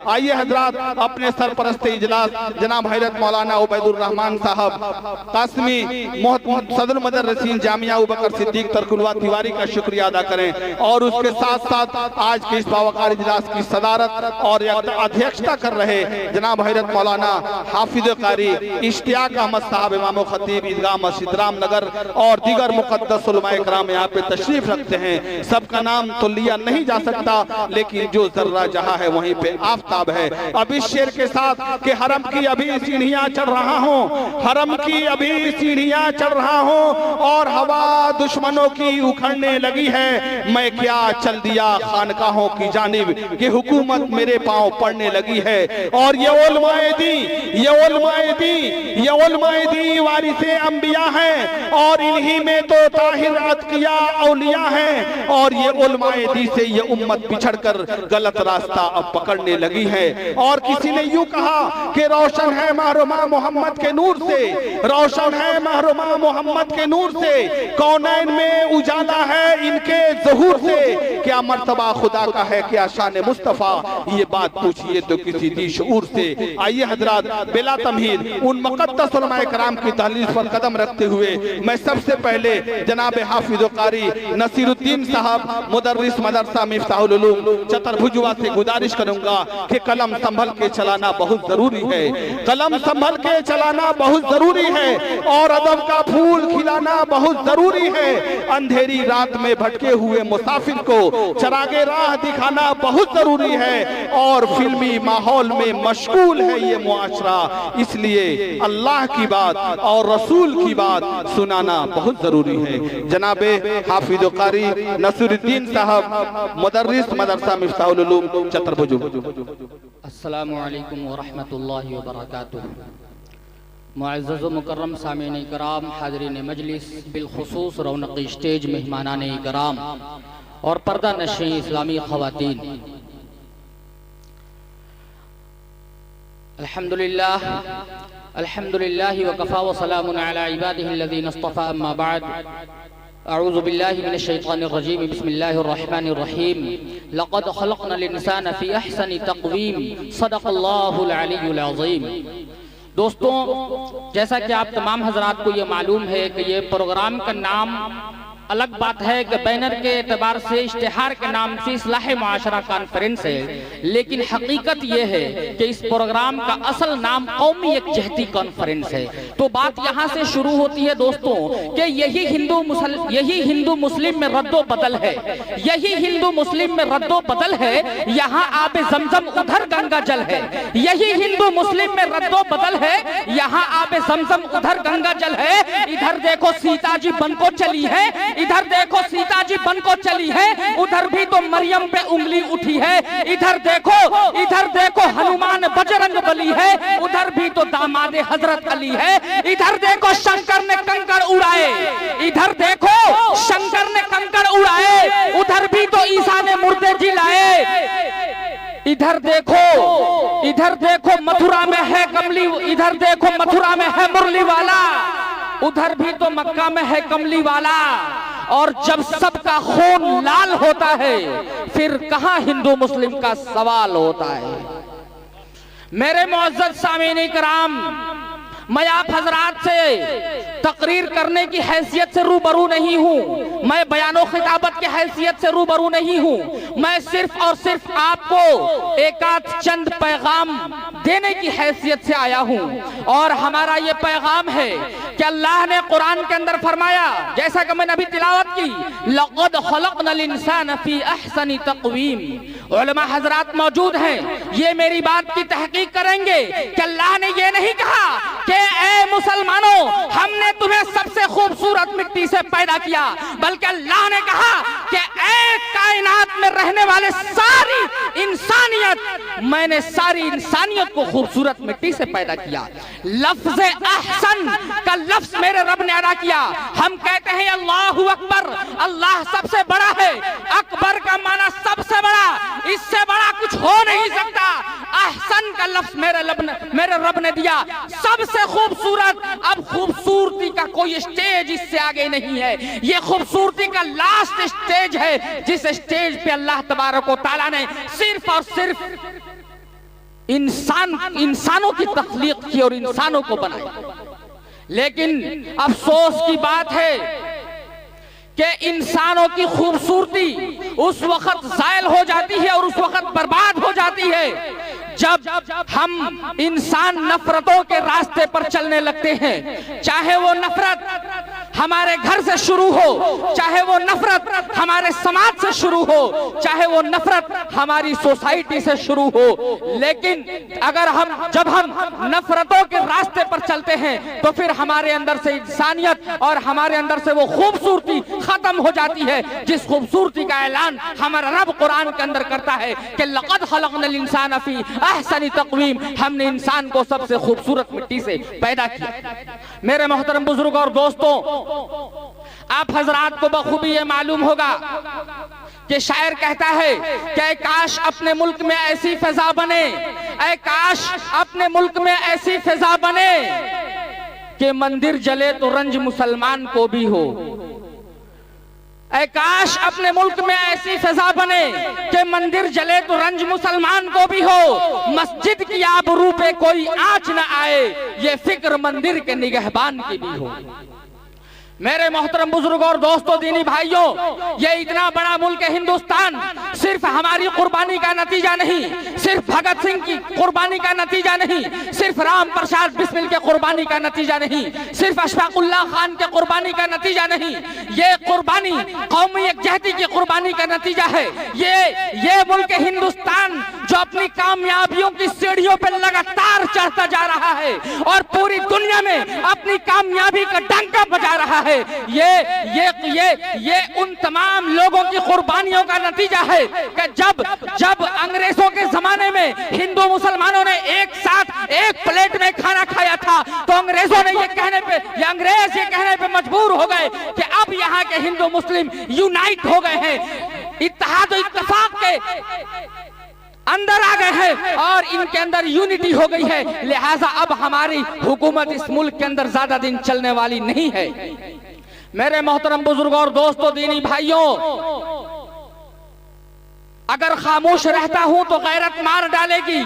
आइए हजरात, अपने सरपरस्त इजलास जनाब हजरत मौलाना उबैदुर रहमान साहब कासमी सदर मदरसीन जामिया अबू बकर सिद्दीक तरकुलवा तिवारी का शुक्रिया अदा करें और उसके साथ साथ आज के इस बावकार इजलास की सदारत और अध्यक्षता कर रहे जनाब हजरत मौलाना हाफिज कारी इश्तियाक अहमद साहब इमाम खतीब ईदगाह मस्जिद रामनगर और दीगर मुक़द्दस उलमाए किराम यहाँ पे तशरीफ रखते हैं। सबका नाम तो लिया नहीं जा सकता, लेकिन जो जर्रा जहाँ है वहीं पे आफताब है। अब इस शेर के साथ कि हरम की अभी सीढ़ियाँ चढ़ रहा हूँ, हरम की अभी सीढ़ियाँ चढ़ रहा हूँ और हवा दुश्मनों की उखड़ने लगी है। मैं क्या चल दिया खानकाहों की जानिब कि हुकूमत मेरे पांव पड़ने लगी है। और ये उलमाए दी वारिसे अंबिया हैं और इन्हीं में तो ताहिर अतकिया औलिया हैं। और ये उलमाए दी से ये उम्मत पिछड़कर गलत रास्ता अब पकड़ने लगी है। और किसी ने यूं कहा कि रोशन है महरुमा मोहम्मद के नूर से, रोशन है महरुमा मोहम्मद के नूर से, कौनैन में उजाला है इनके ज़हूर से। क्या मर्तबा खुदा का है, क्या शान मुस्तफा, ये बात पूछिए तो किसी दी शऊर से। आइए हजरात, बिला तमहीद उन मुक़द्दस उलमाए किराम की तहलील पर कदम रखते हुए मैं सबसे पहले जनाब हाफिज कारी नसीरुद्दीन साहब मुदर्रिस मदरसा मिफ्ताहुल उलूम चतुर्भुजवा से गुजारिश करूंगा कि कलम संभल के चलाना बहुत जरूरी है, कलम संभल के चलाना बहुत जरूरी है और अदब का फूल खिलाना बहुत जरूरी है। अंधेरी रात में भटके हुए मुसाफिर को चरागे राह दिखाना बहुत जरूरी है और फिल्मी माहौल में मशगूल है ये मुआशरा, इसलिए अल्लाह की बात और रसूल की बात सुनाना बहुत जरूरी है। जनाबे हाफिज कारी नसीरुद्दीन साहब मुदर्रिस मदरसा मिफ्ताहुल उलूम चतुर्भुज। अस्सलामु अलैकुम व रहमतुल्लाहि व बरकातुहू। मुअज़्ज़ज़ व मुकर्रम सामीन इकराम, हाज़रीन मजलिस, बिलखुसूस रौनक़ी स्टेज मेहमानान इकराम और पर्दा नशीं इस्लामी ख़वातीन, अल्हम्दुलिल्लाह अल्हम्दुलिल्लाह व कफ़ा व सलामुन अला इबादिहिल्लज़ीना इस्तफ़ा, अम्मा बअद। अऊज़ु बिल्लाहि मिनश शैतानिर रजीम, बिस्मिल्लाहिर रहमानिर रहीम। लक़द ख़लक़नल इंसाना फ़ी अहसनि तक़वीम, सदक़ल्लाहुल अलीयुल अज़ीम। दोस्तों, जैसा कि आप तमाम हजरात को ये मालूम है कि ये प्रोग्राम का नाम अलग बात है कि बैनर के एतबार से इश्तिहार के नाम से इस्लाह मुआशरा कॉन्फ्रेंस है, लेकिन हकीकत यह है कि इस प्रोग्राम का असल नाम कौमी यकजहती कॉन्फ्रेंस है। तो बात यहाँ से शुरू होती है दोस्तों कि यही हिंदू मुस्लिम में रद्दो बदल है, यही हिंदू मुस्लिम में रद्दो बदल है। यहाँ आबे जमजम उधर गंगा जल है, यही हिंदू मुस्लिम में रद्दो बदल है। यहाँ आबे जमजम उधर गंगा जल है। इधर देखो सीता जी बन को चली है, इधर देखो सीता जी बन को चली है, उधर भी तो मरियम पे उंगली उठी है। इधर देखो हनुमान बजरंग बली है, उधर भी तो दामादे हजरत अली है। इधर देखो शंकर ने कंकड़ उड़ाए, इधर देखो शंकर ने कंकड़ उड़ाए, उधर भी तो ईसा ने मुर्दे जिलाए। इधर देखो मथुरा में है कमली, इधर देखो मथुरा में है मुरली वाला, उधर भी तो मक्का में है कमली वाला। और जब सबका खून लाल होता है फिर कहां हिंदू मुस्लिम का सवाल होता है। मेरे मुअज़्ज़ज़ सामीन इकराम, मैं आप हजरात से तकरीर करने की हैसियत से रूबरू नहीं हूँ, मैं बयानो खिताबत की हैसियत से रूबरू नहीं हूँ। मैं सिर्फ और सिर्फ आपको एक आध चंद पैगाम देने की हैसियत से आया हूँ। और हमारा ये पैगाम है कि अल्लाह ने कुरान के अंदर फरमाया, जैसा कि मैंने अभी तिलावत की, लक़द ख़लक़नल इंसान फ़ी अहसनि तक़वीम। उलमा हजरात मौजूद हैं, ये मेरी बात की तहकीक करेंगे कि अल्लाह ने ये नहीं कहा कि ए मुसलमानों हमने तुम्हें सबसे खूबसूरत मिट्टी से पैदा किया, बल्कि अल्लाह ने कहा कि ए कायनात में रहने वाले सारी इंसानियत, मैंने सारी इंसानियत को खूबसूरत मिट्टी से पैदा किया। लफ्ज़ अहसन का लफ्ज़ मेरे रब ने अदा किया। हम कहते हैं अल्लाहु अकबर, अल्लाह सबसे बड़ा है। अकबर का माना सबसे बड़ा, इससे बड़ा कुछ हो नहीं सकता। अहसन का लफ्ज़ मेरे रब ने दिया, सबसे खूबसूरत। अब खूबसूरती का कोई स्टेज इससे आगे नहीं है, ये खूबसूरती का लास्ट स्टेज है, जिस स्टेज पे अल्लाह तबारक व तआला ने सिर्फ और सिर्फ इंसानों की तख्लीक की और इंसानों को बनाया। लेकिन अफसोस की बात है कि इंसानों की खूबसूरती उस वक्त जायल हो जाती है और उस वक्त बर्बाद हो जाती है जब हम इंसान नफरतों के रास्ते पर चलने लगते हैं। चाहे वो नफरत हमारे घर से शुरू हो, चाहे वो नफरत हमारे समाज से शुरू हो, चाहे वो नफरत हमारी सोसाइटी से शुरू हो। लेकिन अगर जब हम नफरतों के रास्ते पर चलते हैं तो फिर हमारे अंदर से इंसानियत और हमारे अंदर से वो खूबसूरती खत्म हो जाती है, जिस खूबसूरती का ऐलान हमारा रब कुरान के अंदर करता है कि लक़द खलक़नल इंसान फी अहसनी तक़वीम, हमने इंसान को सबसे खूबसूरत मिट्टी से पैदा किया। मेरे मोहतरम बुजुर्ग और दोस्तों, आप हजरात को बखूबी ये मालूम होगा कि शायर कहता है कि काश अपने मुल्क में ऐसी फिजा बने, ऐ काश अपने मुल्क में ऐसी फिजा बने कि मंदिर जले तो रंज मुसलमान को भी हो। ऐ काश अपने मुल्क में ऐसी फिजा बने कि मंदिर जले तो रंज मुसलमान को भी हो, मस्जिद की आबरू पे कोई आँच न आए, ये फिक्र मंदिर के निगहबान की भी हो। मेरे मोहतरम बुजुर्ग और दोस्तों, दीनी भाइयों, ये इतना बड़ा मुल्क हिंदुस्तान सिर्फ हमारी कुर्बानी का नतीजा नहीं, सिर्फ भगत सिंह की कुर्बानी का नतीजा नहीं, सिर्फ राम प्रसाद बिस्मिल के कुर्बानी का नतीजा नहीं, सिर्फ अशफाकुल्लाह खान के कुर्बानी का नतीजा नहीं, ये कुर्बानी कौमी यकजहती की कुर्बानी का नतीजा है। ये मुल्क हिंदुस्तान जो अपनी कामयाबियों की सीढ़ियों पर लगातार चढ़ता जा रहा है और पूरी दुनिया में अपनी कामयाबी का डंका बजा रहा है, ये उन तमाम लोगों की कुर्बानियों का नतीजा है कि जब अंग्रेजों के जमाने में हिंदू मुसलमानों ने एक साथ एक प्लेट में खाना खाया था तो अंग्रेज ये कहने पे मजबूर हो गए कि अब यहाँ के हिंदू मुस्लिम यूनाइट हो गए हैं, इत्तेहाद और इत्तेफाक के अंदर आ गए हैं और इनके अंदर यूनिटी हो गई है। लिहाजा अब हमारी हुकूमत इस मुल्क के अंदर ज्यादा दिन चलने वाली नहीं है। मेरे मोहतरम बुजुर्गों और दोस्तों, दीनी भाइयों, अगर खामोश रहता हूं तो गैरत मार डालेगी,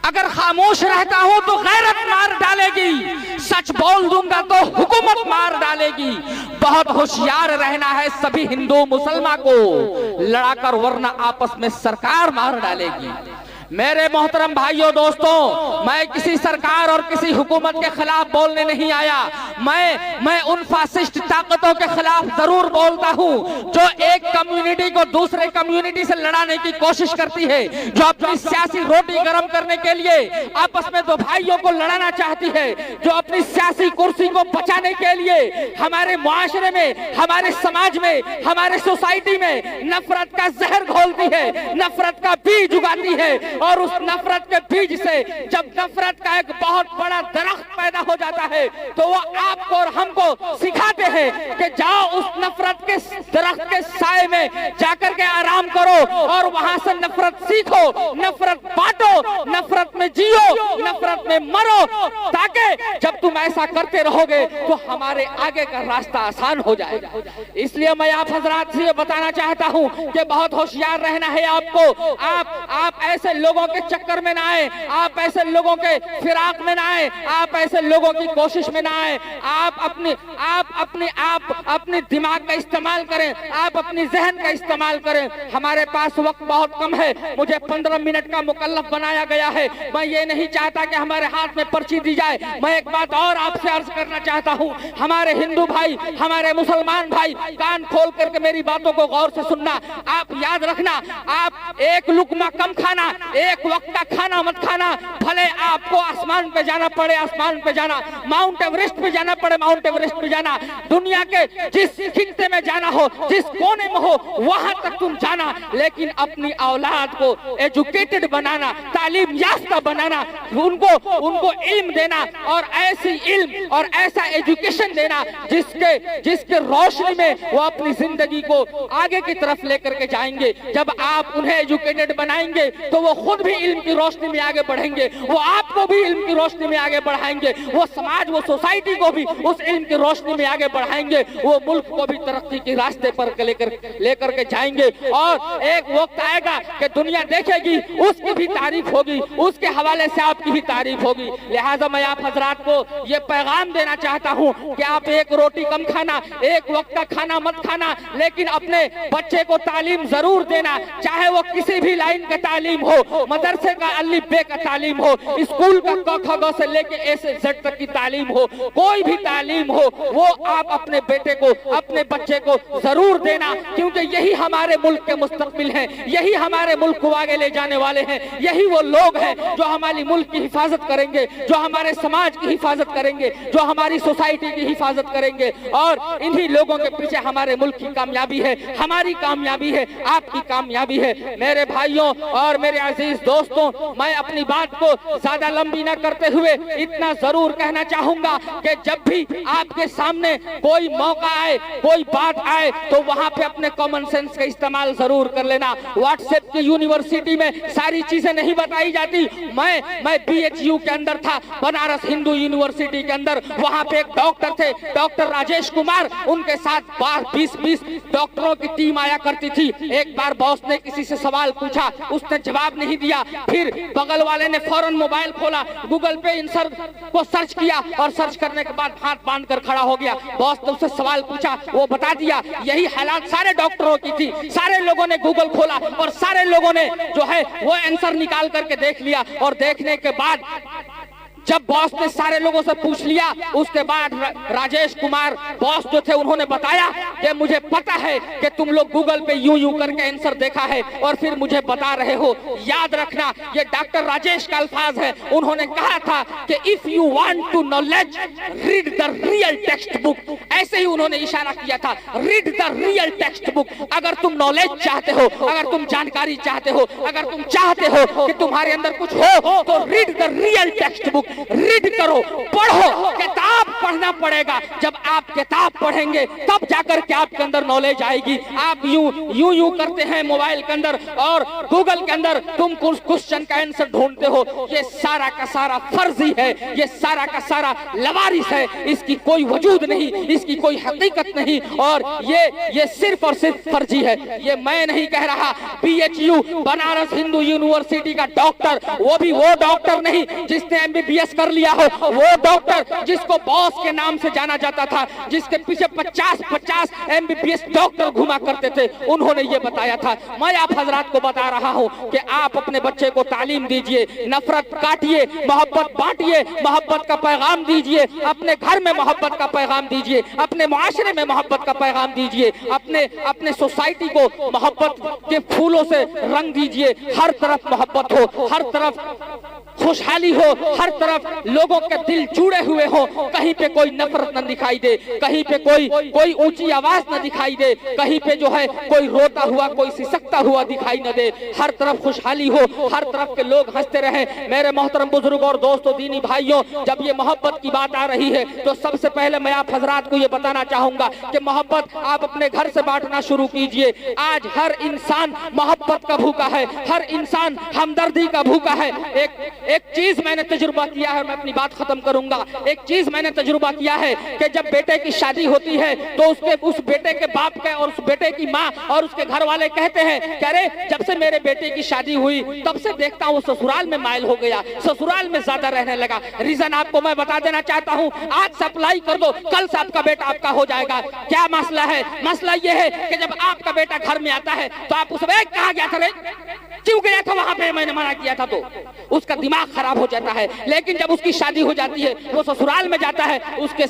अगर खामोश रहता हूं तो गैरत मार डालेगी, सच बोल दूंगा तो हुकूमत मार डालेगी। बहुत होशियार रहना है सभी हिंदू मुसलमान को लड़ाकर, वरना आपस में सरकार मार डालेगी। मेरे मोहतरम भाइयों दोस्तों, मैं किसी सरकार और किसी हुकूमत के खिलाफ बोलने नहीं आया। मैं उन फासिस्ट ताकतों के खिलाफ जरूर बोलता हूं जो एक कम्युनिटी को दूसरे कम्युनिटी से लड़ाने की कोशिश करती है, जो अपनी सियासी रोटी गर्म करने के लिए आपस में दो भाइयों को लड़ाना चाहती है, जो अपनी सियासी कुर्सी को बचाने के लिए हमारे मुआशरे में, हमारे समाज में, हमारे सोसाइटी में नफरत का जहर घोलती है, नफरत का बीज उगाती है। और उस नफरत के बीज से जब नफरत का एक बहुत बड़ा दरख्त पैदा हो जाता है तो वो आपको और हमको सिखाते हैं कि जाओ उस नफरत के दरख्त के साए में जाकर के आराम करो और वहां से नफरत सीखो, नफरत बांटो, नफरत में जियो, नफरत में मरो, ताकि जब तुम ऐसा करते रहोगे तो हमारे आगे का रास्ता आसान हो जाएगा। इसलिए मैं आप हजरात से बताना चाहता हूं कि बहुत होशियार रहना है आपको। आप ऐसे लोगों के चक्कर में ना आए, आप ऐसे लोगों के फिराक में ना आए, आप ऐसे लोगों की कोशिश में ना आए। आप अपने दिमाग का इस्तेमाल करें, आप अपनी जहन का इस्तेमाल करें। हमारे पास वक्त बहुत कम है, मुझे 15 मिनट का मुकल्लफ बनाया गया है। मैं ये नहीं चाहता कि हमारे हाथ में पर्ची दी जाए। मैं एक बात और आपसे अर्ज करना चाहता हूँ, हमारे हिंदू भाई, हमारे मुसलमान भाई, कान खोल करके मेरी बातों को गौर से सुनना। आप याद रखना, आप एक लुकमा कम खाना, एक वक्त का खाना मत खाना। भले आपको आसमान पे जाना पड़े, आसमान पे जाना, माउंट एवरेस्ट पे जाना पड़े, माउंट एवरेस्ट पे जाना, दुनिया के जिस खित्ते में जाना हो, जिस कोने में हो, वहां तक तुम जाना, लेकिन अपनी औलाद को एजुकेटेड बनाना, तालीम याफ्ता बनाना, उनको इल्म देना और ऐसी इल्म और ऐसा एजुकेशन देना जिसके रोशनी में वो अपनी जिंदगी को आगे की तरफ लेकर के जाएंगे। जब आप उन्हें एजुकेटेड बनाएंगे तो वो खुद भी इल्म की रोशनी में आगे बढ़ेंगे, वो आपको भी इल्म की रोशनी में आगे बढ़ाएंगे, वो समाज, वो सोसाइटी को भी उस इल्म की रोशनी में आगे बढ़ाएंगे, वो मुल्क को भी तरक्की के रास्ते पर लेकर के जाएंगे। और एक वक्त आएगा कि दुनिया देखेगी, उसकी भी तारीफ होगी, उसके हवाले से आपकी भी तारीफ होगी। लिहाजा मैं आप हजरात को ये पैगाम देना चाहता हूँ कि आप एक रोटी कम खाना, एक वक्त का खाना मत खाना, लेकिन अपने बच्चे को तालीम जरूर देना, चाहे वो किसी भी लाइन का तालीम हो, मदरसे का अलिफ बे का तालीम हो, स्कूल का क ख ग से लेके ए से जेड तक की तालीम हो, कोई भी तालीम हो, वो आप अपने बेटे को, अपने बच्चे को जरूर देना, क्योंकि यही हमारे मुल्क के मुस्तकबिल हैं, यही हमारे मुल्क को आगे ले जाने वाले हैं, यही वो लोग हैं जो हमारी मुल्क की हिफाजत करेंगे, जो हमारे समाज की हिफाजत करेंगे, जो हमारी सोसाइटी की हिफाजत करेंगे। और इन्हीं लोगों के पीछे हमारे मुल्क की कामयाबी है, हमारी कामयाबी है, आपकी कामयाबी है। मेरे भाइयों और मेरे अजीज दोस्तों, मैं अपनी बात को ज्यादा लंबी न करते हुए इतना जरूर कहना चाहूंगा कि जब भी आपके सामने कोई मौका आए, कोई बात आए, तो वहां पे अपने कॉमन सेंस का इस्तेमाल जरूर कर लेना। व्हाट्सएप की यूनिवर्सिटी में सारी चीजें नहीं बताई जाती। मैं BHU के अंदर था, बनारस हिंदू यूनिवर्सिटी के अंदर, वहां पे एक डॉक्टर थे, डॉक्टर राजेश कुमार, उनके साथ 20 डॉक्टरों की टीम आया करती थी। एक बार बॉस ने किसी से सवाल पूछा, उसने जवाब नहीं दिया, फिर बगल वाले ने फौरन मोबाइल खोला, गूगल पे इन सर को सर्च किया और सर्च करने के बाद हाथ बांध कर खड़ा हो गया। बॉस ने उससे सवाल पूछा, वो बता दिया। यही हालात सारे डॉक्टरों की थी, सारे लोगों ने गूगल खोला और सारे लोगों ने जो है वो आंसर निकाल करके देख लिया। और देखने के बाद जब बॉस ने सारे लोगों से पूछ लिया, उसके बाद राजेश कुमार बॉस जो थे उन्होंने बताया कि मुझे पता है कि तुम लोग गूगल पे यूं करके आंसर देखा है और फिर मुझे बता रहे हो। याद रखना, ये डॉक्टर राजेश का अल्फाज है। उन्होंने कहा था कि if you want to knowledge read the real textbook. ऐसे ही उन्होंने इशारा किया था, read the real textbook. अगर तुम नॉलेज चाहते हो, अगर तुम जानकारी चाहते हो, अगर तुम चाहते हो कि तुम्हारे अंदर कुछ हो, तो read the real text book, read करो, पढ़ो। किताब पढ़ना पड़ेगा। जब आप किताब पढ़ेंगे तब जाकर के आपके अंदर नॉलेज आएगी। आप यूं करते हैं मोबाइल के अंदर और गूगल के अंदर तुम कुछ क्वेश्चन का आंसर ढूंढते हो, ये सारा का सारा फर्जी है, ये सारा का सारा लवारिस है, इसकी कोई वजूद नहीं, इसकी कोई हकीकत नहीं, और ये सिर्फ और सिर्फ फर्जी है। ये मैं नहीं कह रहा, BHU बनारस हिंदू यूनिवर्सिटी का डॉक्टर, वो भी वो डॉक्टर नहीं जिसने MBBS कर लिया हो, वो डॉक्टर जिसको बॉस के नाम से जाना जाता था, जिसके पीछे 50 MBBS डॉक्टर घुमा करते थे, उन्होंने ये बताया था। मैं आप हजरात को बता रहा हूँ कि आप अपने बच्चे को तालीम दीजिए, नफरत काटिए, मोहब्बत बांटिए, मोहब्बत का पैगाम दीजिए, अपने घर में मोहब्बत का पैगाम दीजिए, अपने मुआशरे में मोहब्बत का पैगाम दीजिए, अपने सोसाइटी को मोहब्बत के फूलों से रंग दीजिए। हर तरफ मोहब्बत हो, हर तरफ खुशहाली हो, हर तरफ लोगों के दिल जुड़े हुए हो, कहीं पे कोई नफरत न दिखाई दे, कहीं पे कोई ऊंची आवाज न दिखाई दे, कहीं पे जो है कोई रोता हुआ, कोई सिसकता हुआ दिखाई न दे। हर तरफ खुशहाली हो, हर तरफ के लोग हंसते रहें। मेरे मोहतरम बुजुर्ग और दोस्तों, दीनी भाइयों, जब ये मोहब्बत की बात आ रही है तो सबसे पहले मैं आप हजरात को ये बताना चाहूंगा कि मोहब्बत आप अपने घर से बांटना शुरू कीजिए। आज हर इंसान मोहब्बत का भूखा है, हर इंसान हमदर्दी का भूखा है। एक चीज मैंने तजुर्बा किया है, मैं अपनी बात खत्म करूंगा। एक चीज मैंने तजुर्बा किया है कि जब बेटे की शादी होती है तो उस बेटे के बाप के और उस बेटे की माँ और उसके घर वाले कहते हैं कि अरे जब से मेरे बेटे की शादी हुई तब से देखता हूँ ससुराल में माइल हो गया, ससुराल में ज्यादा रहने लगा। रीजन आपको मैं बता देना चाहता हूँ, आज से अप्लाई कर दो, कल से आपका बेटा आपका हो जाएगा। क्या मसला है? मसला ये है कि जब आपका बेटा घर में आता है तो आप उसे कहा गया था, क्यों गया था वहां पे, मैंने मना किया था, तो उसका दिमाग खराब हो जाता है। लेकिन जब उसकी शादी हो जाती है, वो ससुराल में जाता है, उसके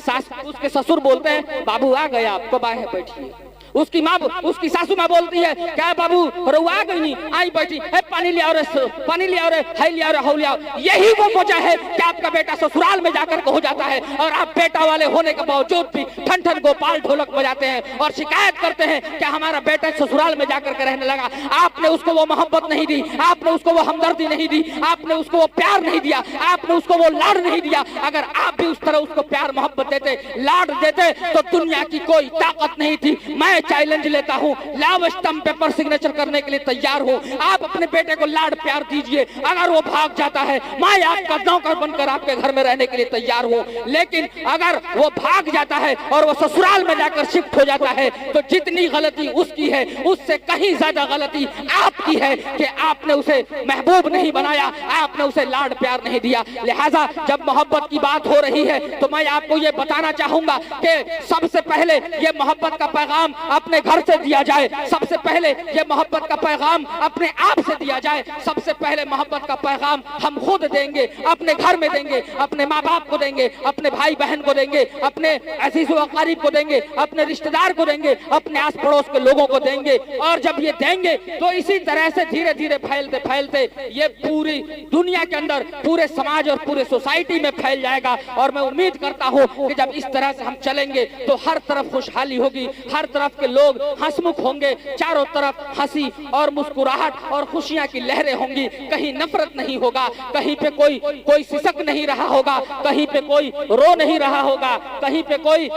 ससुर बोलते हैं बाबू आ गया, आपको बाहर बैठिए। उसकी माँ, उसकी सासू माँ बोलती है क्या बाबू रुआ गई नहीं, आई बैठी है, पानी ले आओ रे, पानी ले आओ रे, है ले आओ रे, हो ले आओ। यही वो वजह है कि आपका बेटा ससुराल में जाकर के हो जाता है और आप बेटा वाले होने के बावजूद भी ठन ठन गोपाल ढोलक बजाते हैं और शिकायत करते हैं कि हमारा बेटा ससुराल में जाकर के रहने लगा। आपने उसको वो मोहब्बत नहीं दी, आपने उसको वो हमदर्दी नहीं दी, आपने उसको वो प्यार नहीं दिया, आपने उसको वो लाड नहीं दिया। अगर आप भी उस तरह उसको प्यार मोहब्बत देते, लाड देते तो दुनिया की कोई ताकत नहीं थी। मैं चैलेंज लेता हूँ, लाओ स्टंप पेपर सिग्नेचर करने के लिए तैयार हूँ। आप अपने बेटे को लाड प्यार दीजिए, अगर वो भाग जाता है मैं आपका नौकर बनकर आपके घर में रहने के लिए तैयार हूँ। लेकिन अगर वो भाग जाता है और वो ससुराल में जाकर शिफ्ट हो जाता है तो जितनी गलती उसकी है उससे कहीं ज्यादा गलती आपकी है कि आपने उसे महबूब नहीं बनाया, आपने उसे लाड प्यार नहीं दिया। लिहाजा जब मोहब्बत की बात हो रही है तो मैं आपको ये बताना चाहूंगा कि सबसे पहले ये मोहब्बत का पैगाम अपने घर से दिया जाए, सबसे पहले ये मोहब्बत का पैगाम अपने आप से दिया जाए। सबसे पहले मोहब्बत का पैगाम हम खुद देंगे, अपने घर में देंगे, अपने माँ बाप को देंगे, अपने भाई बहन को देंगे, अपने अजीज व अकारीब को देंगे, अपने रिश्तेदार को देंगे, अपने आस पड़ोस के लोगों को देंगे। और जब ये देंगे तो इसी तरह से धीरे धीरे फैलते फैलते ये पूरी दुनिया के अंदर, पूरे समाज और पूरे सोसाइटी में फैल जाएगा। और मैं उम्मीद करता हूँ कि जब इस तरह से हम चलेंगे तो हर तरफ खुशहाली होगी, हर तरफ के लोग हंसमुख होंगे, चारों तरफ हंसी और मुस्कुराहट और खुशियां की लहरें होंगी। कहीं नफरत नहीं होगा, कहीं पे कोई सिसक नहीं रहा होगा, कहीं पे कोई रो नहीं रहा होगा, कहीं पे कोई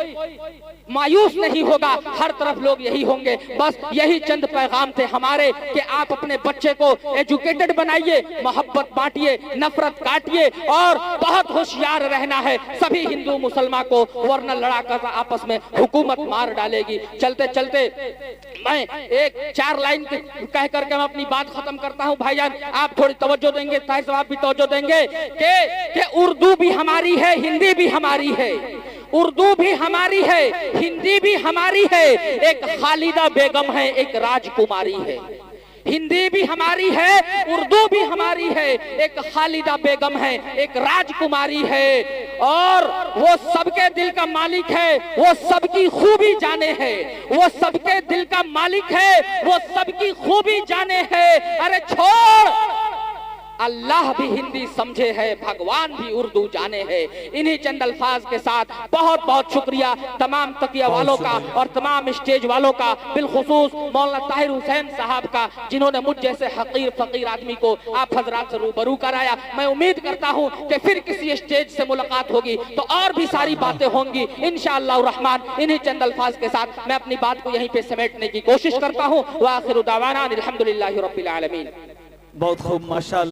मायूस नहीं होगा, हर तरफ लोग यही होंगे। बस यही चंद पैगाम थे हमारे कि आप अपने बच्चे को एजुकेटेड बनाइए, मोहब्बत बांटिए, नफरत काटिए और बहुत होशियार रहना है सभी हिंदू मुसलमान को, वरना लड़ाकर आपस में हुकूमत मार डालेगी। चलते चलते मैं एक 4 लाइन कह करके मैं अपनी बात खत्म करता हूं। भाईजान आप थोड़ी तवज्जो देंगे, ताहिर साहब भी तवज्जो देंगे कि उर्दू भी हमारी है, हिंदी भी हमारी है, उर्दू भी हमारी है, हिंदी भी हमारी है। एक खालिदा बेगम है, एक राजकुमारी है। हिंदी भी हमारी है, उर्दू भी हमारी है, एक खालिदा बेगम है, एक राजकुमारी है। और वो सबके दिल का मालिक है, वो सबकी खूबी जाने है, वो सबके दिल का मालिक है, वो सबकी खूबी जाने है। अरे छोड़, अल्लाह भी हिंदी समझे है, भगवान भी उर्दू जाने है। इन्हीं चंद अल्फाज के साथ बहुत बहुत शुक्रिया तमाम तकिया वालों का और तमाम स्टेज वालों का, बिलखुसूस मौलाना ताहिर हुसैन साहब का, जिन्होंने मुझ जैसे हकीर फकीर आदमी को आप हजरात से रूबरू कराया। मैं उम्मीद करता हूँ कि फिर किसी स्टेज से मुलाकात होगी तो और भी सारी बातें होंगी इंशाअल्लाह रहमान। इन्हीं चंद अल्फाज के साथ मैं अपनी बात को यहीं पे समेटने की कोशिश करता हूँ। व आखिरु दावाना अल्हम्दुलिल्लाहि रब्बिल आलमीन। बहुत खूब, माशाअल्लाह।